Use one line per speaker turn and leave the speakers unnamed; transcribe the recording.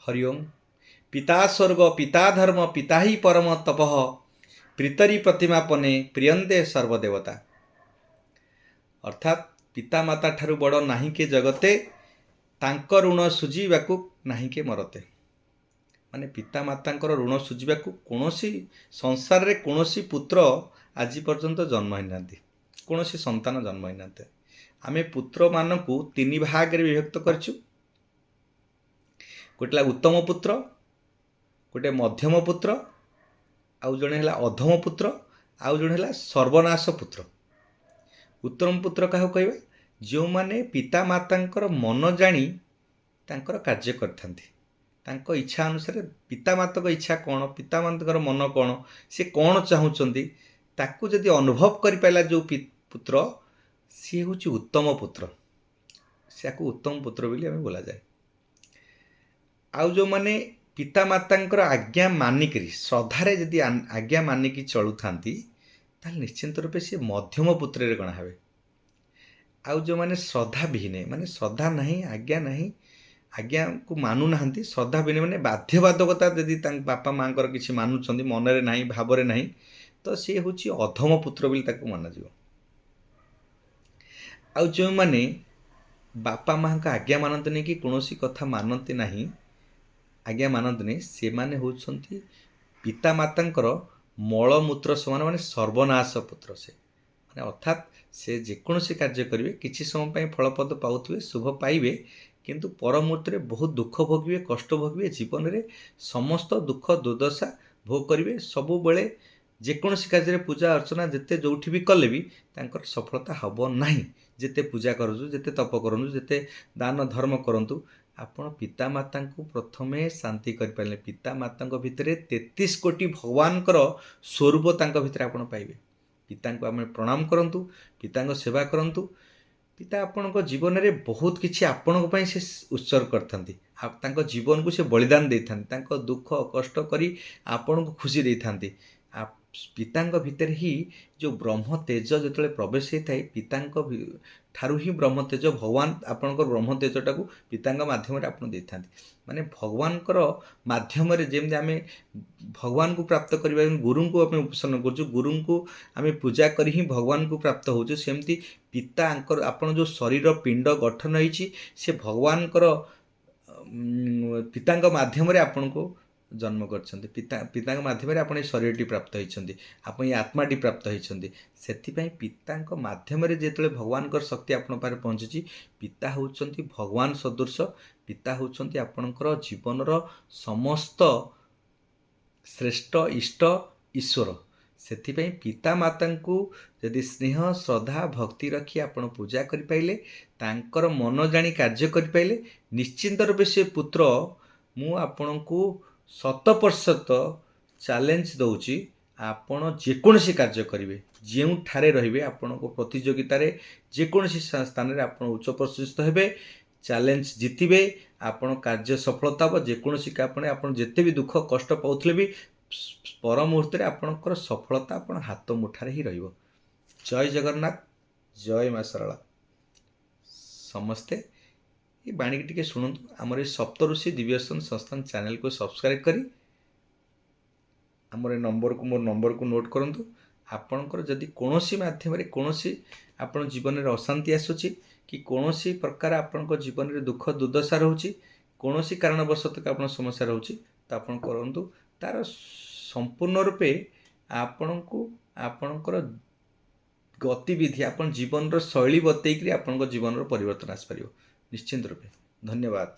हरि ओम। पिता स्वर्ग पिता धर्म पिता ही परम तपः प्रीतरी प्रतिमापने प्रियंते सर्वदेवता। अर्थात पिता माता ठारू बड़ नाही के जगते तांक ऋण सुझीबाकू नाही के मरते। माने पिता मातांकर ऋण सुझीबाकू कोनोसी संसार रे कोनोसी पुत्र आज पर्यंत जन्म होई नांती, कोनोसी संतान जन्म होई नांते। आमे पुत्र मानकू तीन भाग रे विभक्त करछु। गोटे उत्तम पुत्र, गोटे मध्यम पुत्र, आउ जणे हला अधम पुत्र, आउ जणे हला सर्वनाश पुत्र। उत्तम पुत्र काहू कहबा, जो माने पिता मातांकर मन जानी तांकर कार्य करथांती, तांको इच्छा अनुसार पिता माता को इच्छा कौन, पिता मातांकर मन कौन, से कौन चाहूचंती ताकू जदि अनुभव करि पाइला जो पुत्र, सी होची उत्तम पुत्र। सियाकू उत्तम पुत्र बोली हमें बोला जाए। आउ जो माने पिता मातांकर आज्ञा मानिकरी श्रद्धारे जदि आज्ञा मानिकी चलू थांती ताल निश्चिंत रूपे सी मध्यम पुत्र रे गणा हेबे। आउ जो माने श्रद्धा विहीने, माने श्रद्धा नहीं, आज्ञा नहीं, आज्ञा को मानु नाहंती, श्रद्धा विहीने माने बाध्यबाधकता जदि बापा मांकर किछि मानुछंती मनरे नाही, भावरे नाही, तो सी होची अधम पुत्र बोली ताकू माना जिवो। आउ जो माने बापा मां का आज्ञा मानते नहीं कि कौनसी कथा मानते नहीं, आज्ञा मानते नहीं, से माने होछंती पिता मातांकर मलमूत्र समान, माने सर्वनाश पुत्र से। माने अर्थात से जेकोसी कार्य करेंगे किसी समय पर फलपद पाउथिबे, शुभ पाइबे, किंतु पर मुहूर्त में बहुत दुख भोगिबे, कष्ट भोगिबे, जीवन में समस्त दुख दुर्दशा भोग करेंगे। सबु बेले जेकोसी कार्य पूजा अर्चना जिते जोठी भी कले भी तांकर सफलता हबो नहीं। जिते पूजा करूँ, जिते तप करूँ, जिते दान धर्म करंतु, आपण पिता माता को प्रथमे शांति कर पाइले। पिता माता भितर 33 कोटी भगवान स्वरूप तांका भितर आपण पाइबे। पिता को आम प्रणाम करंतु, पिता सेवा करंतु। पिता आपण जीवन में बहुत किछि आपण से उत्सर्ग करथांती, जीवन को से बलिदान दे थांती, दुख कष्ट करी आपण को खुशी दे थांती। पिता भितर ही जो ब्रह्म तेज जो प्रवेश होता है, पिता ठारू ही ब्रह्म तेज भगवान आपणकर ब्रह्म तेजटा को पिता माध्यम आप दे था। माने भगवान माध्यम जमी आम भगवान को प्राप्त करवा, गुरु को आम उपासना कर, गुरु को आम पूजा कर ही भगवान को प्राप्त हो। सेमती पिता आपन जो शरीर पिंड गठन होती से भगवान पिता माध्यम आपण को जन्म कर, पिता माध्यम आप शरीर प्राप्त होती, आप आत्माटी प्राप्त होती। से पिता माध्यम जो भगवान शक्ति आपण पारे पहुँची, पिता होउछंती भगवान सदृश, पिता होउछंती आपणकर जीवनर समस्त श्रेष्ठ इष्ट ईश्वर। से पिता माता को यदि स्नेह श्रद्धा भक्ति रखी आपण पूजा कर पाइले, तांकर मन जानी कार्य कर पाइले, निश्चिंत रूपे से पुत्र मु आपण को 100% चैलेंज दौची, आपण जेकोसी कार्य करेंगे, जो ठारे रहिबे आपण को प्रतियोगिता रे जेकोसी स्थान रे आपण उच्च प्रतिष्ठित हेबे, चैलेंज जीतिबे, आपण कार्य सफलता हो। जेकोसी आपण जेते भी दुख कष्ट पाउथले भी पर मुहूर्त रे आपणकर सफलता आपण हाथ मुठारे ही रहिबो। जय जगन्नाथ, जय मां सरला। समस्ते ये बाणी टिके शुणुतु। आमर सप्तऋषि दिव्यसन संस्थान चैनल को सब्सक्राइब करी आमर नंबर को मोर नंबर को नोट करंतु। आपणकर जदि कोनोसी माध्यम रे कोनोसी आपण जीवन में अशांति आसुची कि कोनोसी प्रकार आपणको जीवन में दुख दुर्दशा रहउची, कोनोसी कारणवशत आपण समस्या रहउची, तो आपण करंतु। तार संपूर्ण रूपे आपणको आपणकर गतिविधि आपण जीवन रो शैली बतैकरी आपणको जीवन रो परिवर्तन आस परियो निश्चिंत रूपे। धन्यवाद।